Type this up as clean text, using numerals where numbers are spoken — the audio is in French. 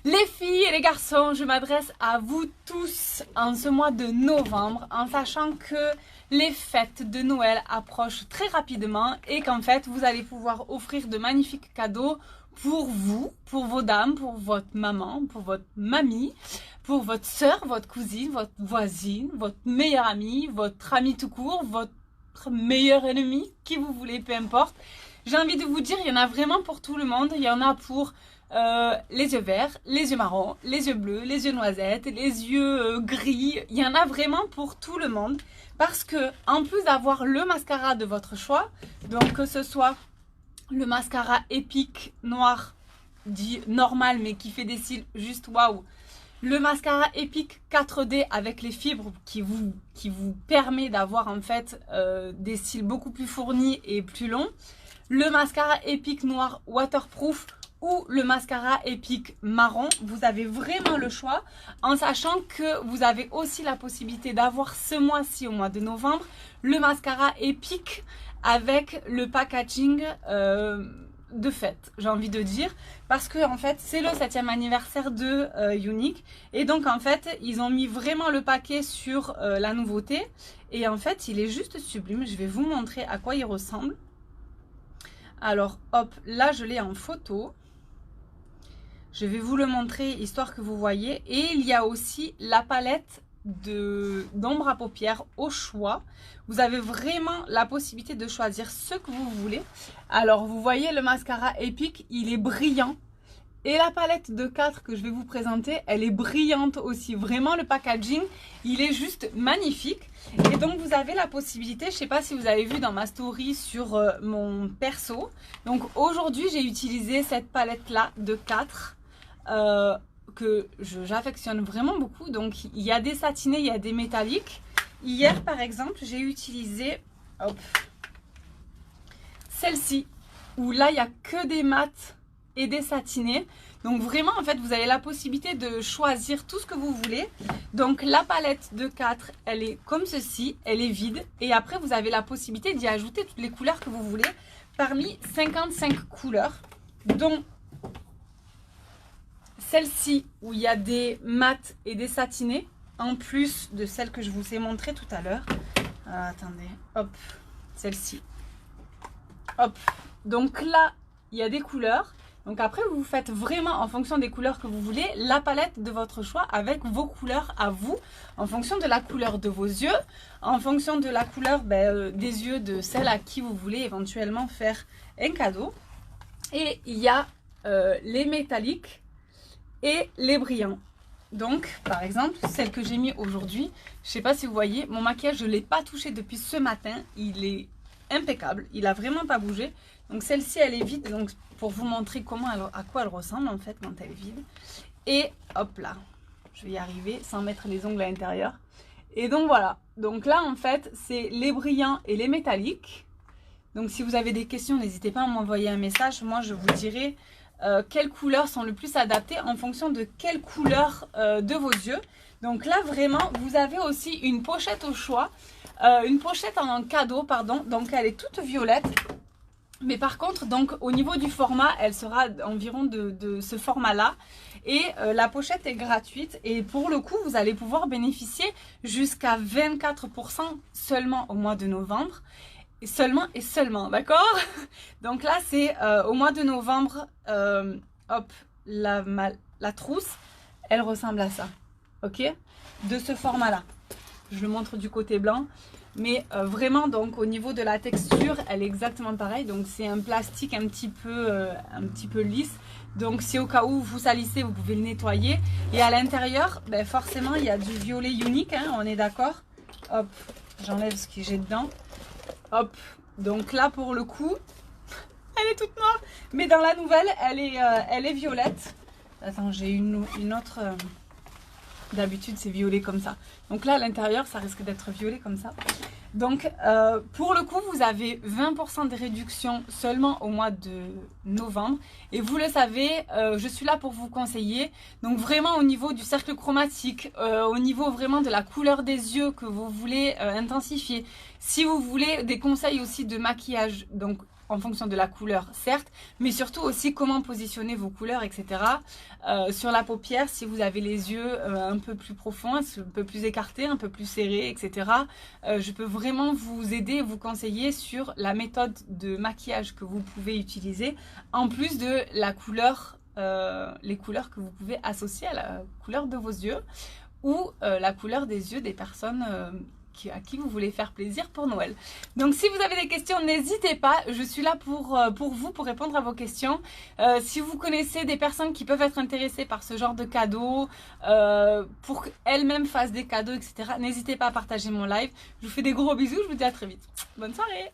Les filles et les garçons, je m'adresse à vous tous en ce mois de novembre en sachant que les fêtes de Noël approchent très rapidement et qu'en fait vous allez pouvoir offrir de magnifiques cadeaux pour vous, pour vos dames, pour votre maman, pour votre mamie, pour votre soeur, votre cousine, votre voisine, votre meilleure amie, votre ami tout court, votre meilleur ennemi, qui vous voulez, peu importe. J'ai envie de vous dire, il y en a vraiment pour tout le monde. Il y en a pour les yeux verts, les yeux marrons, les yeux bleus, les yeux noisettes, les yeux gris. Il y en a vraiment pour tout le monde. Parce que, en plus d'avoir le mascara de votre choix, donc que ce soit le mascara épique noir, dit normal, mais qui fait des cils juste waouh. Le mascara épique 4D avec les fibres qui vous permet d'avoir en fait des cils beaucoup plus fournis et plus longs. Le mascara épique noir waterproof ou le mascara épique marron, vous avez vraiment le choix en sachant que vous avez aussi la possibilité d'avoir ce mois-ci, au mois de novembre, le mascara épique avec le packaging de fête, j'ai envie de dire, parce que en fait c'est le 7e anniversaire de Younique et donc en fait ils ont mis vraiment le paquet sur la nouveauté et en fait il est juste sublime. Je vais vous montrer à quoi il ressemble. Alors hop, là je l'ai en photo. Je vais vous le montrer histoire que vous voyez. Et il y a aussi la palette d'ombre à paupières au choix. Vous avez vraiment la possibilité de choisir ce que vous voulez. Alors vous voyez le mascara épique, il est brillant. Et la palette de 4 que je vais vous présenter, elle est brillante aussi. Vraiment le packaging, il est juste magnifique. Et donc vous avez la possibilité, je ne sais pas si vous avez vu dans ma story sur mon perso. Donc aujourd'hui j'ai utilisé cette palette là de 4 que j'affectionne vraiment beaucoup. Donc il y a des satinés, il y a des métalliques. Hier par exemple j'ai utilisé celle-ci où là il n'y a que des mats et des satinés. Donc vraiment en fait vous avez la possibilité de choisir tout ce que vous voulez. Donc la palette de 4 elle est comme ceci, elle est vide et après vous avez la possibilité d'y ajouter toutes les couleurs que vous voulez parmi 55 couleurs, dont celle-ci où il y a des mats et des satinés en plus de celle que je vous ai montré tout à l'heure. Attendez, hop, celle-ci, hop. Donc là il y a des couleurs. Donc après vous faites vraiment en fonction des couleurs que vous voulez la palette de votre choix avec vos couleurs à vous, en fonction de la couleur de vos yeux, en fonction de la couleur des yeux de celle à qui vous voulez éventuellement faire un cadeau. Et il y a les métalliques et les brillants. Donc par exemple celle que j'ai mis aujourd'hui, je ne sais pas si vous voyez, mon maquillage je ne l'ai pas touché depuis ce matin, il est impeccable, il a vraiment pas bougé. Donc celle-ci elle est vide, donc pour vous montrer à quoi elle ressemble en fait quand elle est vide. Et hop là, je vais y arriver sans mettre les ongles à l'intérieur. Et donc voilà, donc là en fait c'est les brillants et les métalliques. Donc si vous avez des questions, n'hésitez pas à m'envoyer un message, moi je vous dirai quelles couleurs sont le plus adaptées en fonction de quelle couleur de vos yeux. Donc là vraiment vous avez aussi une pochette au choix, une pochette en cadeau pardon, donc elle est toute violette. Mais par contre, donc au niveau du format, elle sera environ de ce format-là. Et la pochette est gratuite. Et pour le coup, vous allez pouvoir bénéficier jusqu'à 24% seulement au mois de novembre. Et seulement, d'accord? Donc là, c'est au mois de novembre, hop, la trousse, elle ressemble à ça. Ok? De ce format-là. Je le montre du côté blanc. Mais vraiment donc au niveau de la texture elle est exactement pareille, donc c'est un plastique un petit peu lisse, donc si au cas où vous salissez vous pouvez le nettoyer. Et à l'intérieur forcément il y a du violet Younique, hein, on est d'accord. Hop, j'enlève ce que j'ai dedans. Hop, donc là pour le coup elle est toute noire, mais dans la nouvelle elle est violette. Attends, j'ai une autre... D'habitude c'est violet comme ça. Donc là à l'intérieur ça risque d'être violet comme ça. Donc pour le coup vous avez 20% de réduction seulement au mois de novembre. Et vous le savez, je suis là pour vous conseiller. Donc vraiment au niveau du cercle chromatique, au niveau vraiment de la couleur des yeux que vous voulez intensifier. Si vous voulez des conseils aussi de maquillage, donc en fonction de la couleur, certes, mais surtout aussi comment positionner vos couleurs, etc. Sur la paupière, si vous avez les yeux un peu plus profonds, un peu plus écartés, un peu plus serrés, etc. Je peux vraiment vous aider et vous conseiller sur la méthode de maquillage que vous pouvez utiliser, en plus de la couleur, les couleurs que vous pouvez associer à la couleur de vos yeux ou la couleur des yeux des personnes à qui vous voulez faire plaisir pour Noël. Donc si vous avez des questions, n'hésitez pas, je suis là pour vous, pour répondre à vos questions. Si vous connaissez des personnes qui peuvent être intéressées par ce genre de cadeaux, pour qu'elles-mêmes fassent des cadeaux, etc., n'hésitez pas à partager mon live. Je vous fais des gros bisous, je vous dis à très vite. Bonne soirée!